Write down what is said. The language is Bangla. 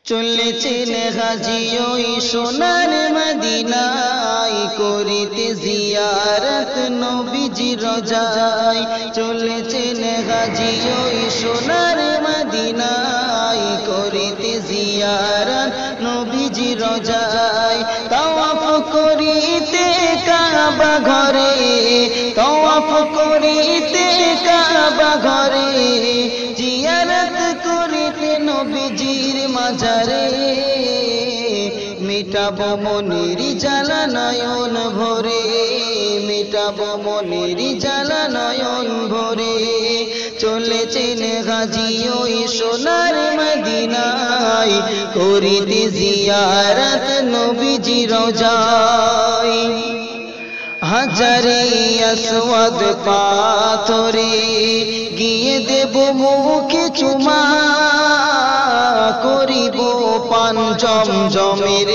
চলেছেন হাজী ওই সোনার মদিনায় করিতে জিয়ারত নবীজির রোজায়। চলেছেন হাজী ওই সোনার মদিনায় করিতে জিয়ারত নবীজির রোজায়। তাওয়াফ করিতে কাবা ঘরে, তাওয়াফ করিতে কাবা ঘরে, জিয়ারত করিতে নবীজির মাজারে। মিটাবো মনের জ্বালা নয়ন ভরে, মিটাবো মনের জ্বালা নয়ন ভরে। চলেছেন হাজী ওই সোনার মদিনায় করিতে জিয়ারত নবীজির রোজায়। হাজারে আসওয়াদ পাথরে গিয়ে দেব মুখে চুমা, করিব পান জমজমের